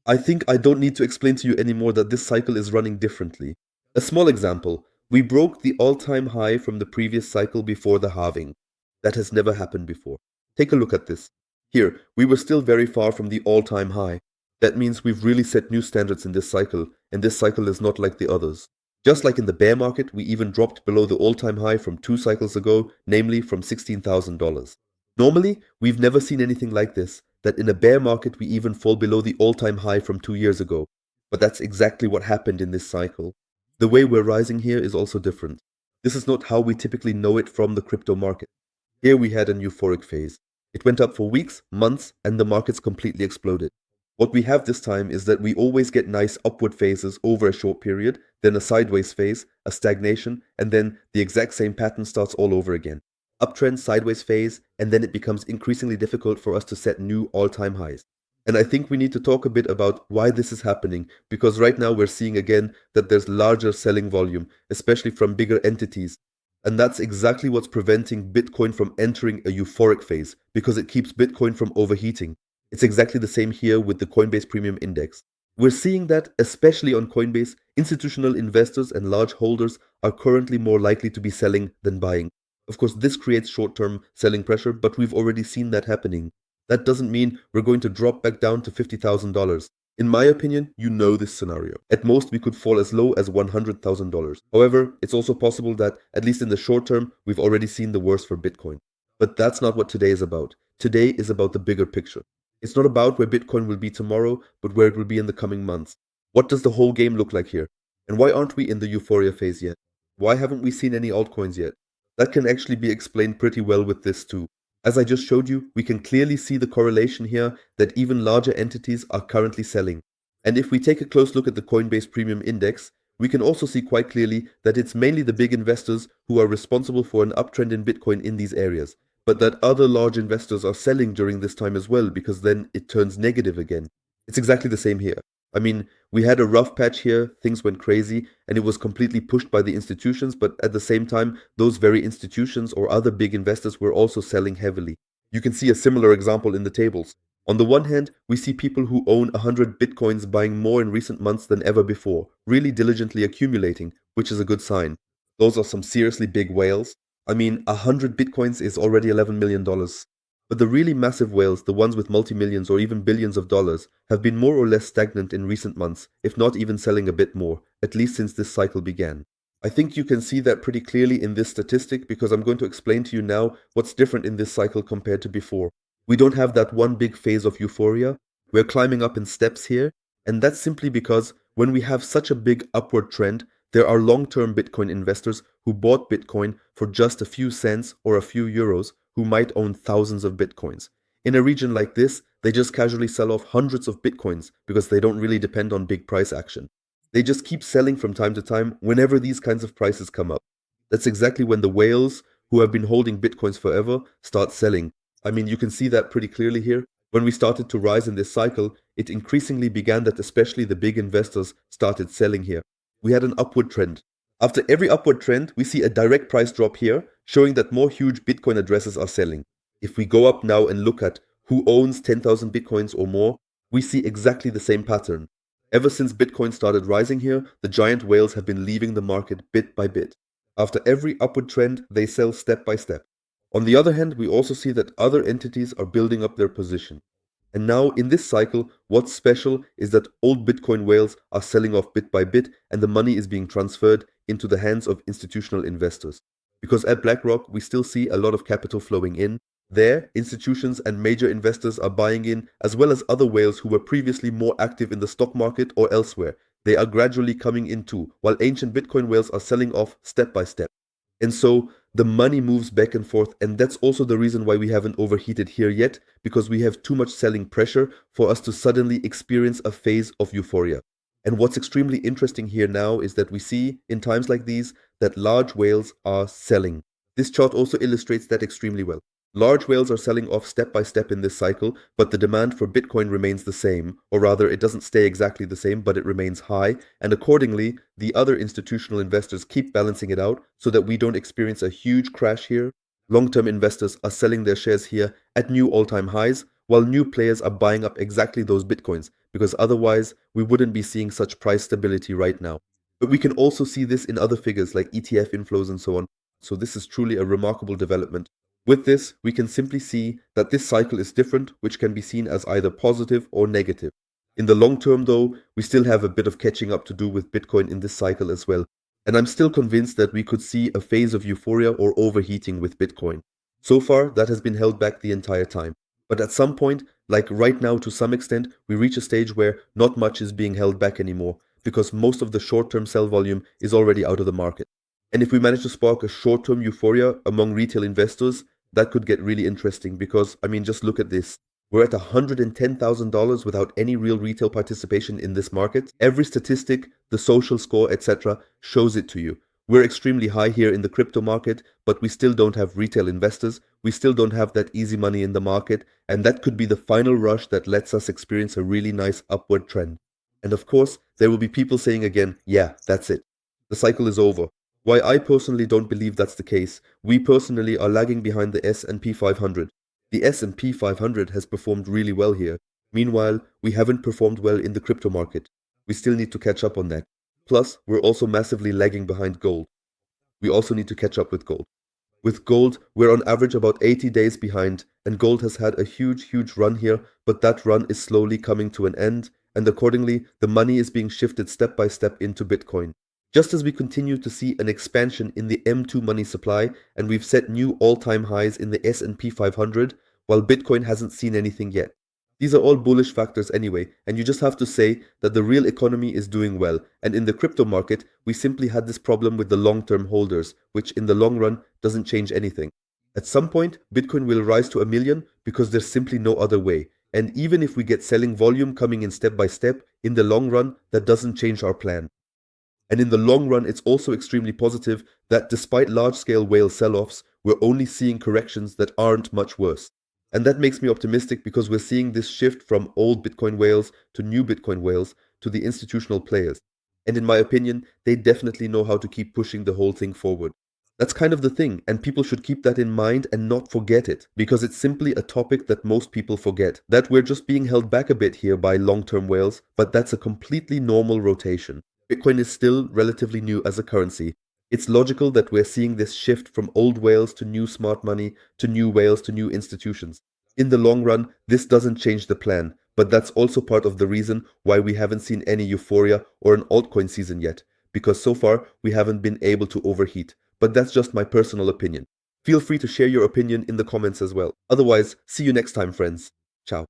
I think I don't need to explain to you anymore that this cycle is running differently. A small example, we broke the all-time high from the previous cycle before the halving. That has never happened before. Take a look at this. Here, we were still very far from the all-time high. That means we've really set new standards in this cycle, and this cycle is not like the others. Just like in the bear market, we even dropped below the all-time high from 2 cycles ago, namely from $16,000. Normally, we've never seen anything like this, that in a bear market we even fall below the all-time high from 2 years ago. But that's exactly what happened in this cycle. The way we're rising here is also different. This is not how we typically know it from the crypto market. Here we had an euphoric phase. It went up for weeks, months, and the markets completely exploded. What we have this time is that we always get nice upward phases over a short period, then a sideways phase, a stagnation, and then the exact same pattern starts all over again. Uptrend, sideways phase, and then it becomes increasingly difficult for us to set new all-time highs. And I think we need to talk a bit about why this is happening, because right now we're seeing again that there's larger selling volume, especially from bigger entities. And that's exactly what's preventing Bitcoin from entering a euphoric phase, because it keeps Bitcoin from overheating. It's exactly the same here with the Coinbase Premium Index. We're seeing that, especially on Coinbase, institutional investors and large holders are currently more likely to be selling than buying. Of course, this creates short-term selling pressure, but we've already seen that happening. That doesn't mean we're going to drop back down to $50,000. In my opinion, you know this scenario. At most, we could fall as low as $100,000. However, it's also possible that, at least in the short term, we've already seen the worst for Bitcoin. But that's not what today is about. Today is about the bigger picture. It's not about where Bitcoin will be tomorrow, but where it will be in the coming months. What does the whole game look like here? And why aren't we in the euphoria phase yet? Why haven't we seen any altcoins yet? That can actually be explained pretty well with this too. As I just showed you, we can clearly see the correlation here that even larger entities are currently selling. And if we take a close look at the Coinbase Premium Index, we can also see quite clearly that it's mainly the big investors who are responsible for an uptrend in Bitcoin in these areas, but that other large investors are selling during this time as well, because then it turns negative again. It's exactly the same here. I mean, we had a rough patch here, things went crazy, and it was completely pushed by the institutions, but at the same time, those very institutions or other big investors were also selling heavily. You can see a similar example in the tables. On the one hand, we see people who own 100 bitcoins buying more in recent months than ever before, really diligently accumulating, which is a good sign. Those are some seriously big whales. I mean, 100 bitcoins is already $11 million. But the really massive whales, the ones with multi-millions or even billions of dollars, have been more or less stagnant in recent months, if not even selling a bit more, at least since this cycle began. I think you can see that pretty clearly in this statistic because I'm going to explain to you now what's different in this cycle compared to before. We don't have that one big phase of euphoria. We're climbing up in steps here, and that's simply because when we have such a big upward trend, there are long-term Bitcoin investors who bought Bitcoin for just a few cents or a few euros who might own thousands of Bitcoins. In a region like this, they just casually sell off hundreds of Bitcoins because they don't really depend on big price action. They just keep selling from time to time whenever these kinds of prices come up. That's exactly when the whales who have been holding Bitcoins forever start selling. I mean, you can see that pretty clearly here. When we started to rise in this cycle, it increasingly began that especially the big investors started selling here. We had an upward trend. After every upward trend, we see a direct price drop here, showing that more huge Bitcoin addresses are selling. If we go up now and look at who owns 10,000 Bitcoins or more, we see exactly the same pattern. Ever since Bitcoin started rising here, the giant whales have been leaving the market bit by bit. After every upward trend, they sell step by step. On the other hand, we also see that other entities are building up their position. And now, in this cycle, what's special is that old Bitcoin whales are selling off bit by bit and the money is being transferred into the hands of institutional investors. Because at BlackRock, we still see a lot of capital flowing in. There, institutions and major investors are buying in, as well as other whales who were previously more active in the stock market or elsewhere. They are gradually coming in too, while ancient Bitcoin whales are selling off step by step. And so the money moves back and forth, and that's also the reason why we haven't overheated here yet, because we have too much selling pressure for us to suddenly experience a phase of euphoria. And what's extremely interesting here now is that we see, in times like these, that large whales are selling. This chart also illustrates that extremely well. Large whales are selling off step by step in this cycle, but the demand for Bitcoin remains the same, or rather it doesn't stay exactly the same, but it remains high, and accordingly, the other institutional investors keep balancing it out so that we don't experience a huge crash here. Long-term investors are selling their shares here at new all-time highs, while new players are buying up exactly those Bitcoins, because otherwise we wouldn't be seeing such price stability right now. But we can also see this in other figures like ETF inflows and so on. So this is truly a remarkable development. With this, we can simply see that this cycle is different, which can be seen as either positive or negative. In the long term though, we still have a bit of catching up to do with Bitcoin in this cycle as well. And I'm still convinced that we could see a phase of euphoria or overheating with Bitcoin. So far, that has been held back the entire time. But at some point, like right now to some extent, we reach a stage where not much is being held back anymore, because most of the short-term sell volume is already out of the market. And if we manage to spark a short-term euphoria among retail investors, that could get really interesting because, I mean, just look at this. We're at $110,000 without any real retail participation in this market. Every statistic, the social score, etc. shows it to you. We're extremely high here in the crypto market, but we still don't have retail investors. We still don't have that easy money in the market, and that could be the final rush that lets us experience a really nice upward trend. And of course, there will be people saying again, yeah, that's it. The cycle is over. Why I personally don't believe that's the case. We personally are lagging behind the S&P 500. The S&P 500 has performed really well here. Meanwhile, we haven't performed well in the crypto market. We still need to catch up on that. Plus, we're also massively lagging behind gold. We also need to catch up with gold. With gold, we're on average about 80 days behind, and gold has had a huge run here, but that run is slowly coming to an end, and accordingly, the money is being shifted step by step into Bitcoin. Just as we continue to see an expansion in the M2 money supply, and we've set new all-time highs in the S&P 500, while Bitcoin hasn't seen anything yet. These are all bullish factors anyway, and you just have to say that the real economy is doing well, and in the crypto market, we simply had this problem with the long-term holders, which in the long run doesn't change anything. At some point, Bitcoin will rise to 1 million because there's simply no other way. And even if we get selling volume coming in step by step, in the long run, that doesn't change our plan. And in the long run, it's also extremely positive that despite large-scale whale sell-offs, we're only seeing corrections that aren't much worse. And that makes me optimistic because we're seeing this shift from old Bitcoin whales to new Bitcoin whales to the institutional players. And in my opinion, they definitely know how to keep pushing the whole thing forward. That's kind of the thing, and people should keep that in mind and not forget it, because it's simply a topic that most people forget, that we're just being held back a bit here by long-term whales, but that's a completely normal rotation. Bitcoin is still relatively new as a currency. It's logical that we're seeing this shift from old whales to new smart money, to new whales to new institutions. In the long run, this doesn't change the plan, but that's also part of the reason why we haven't seen any euphoria or an altcoin season yet, because so far we haven't been able to overheat. But that's just my personal opinion. Feel free to share your opinion in the comments as well. Otherwise, see you next time, friends. Ciao.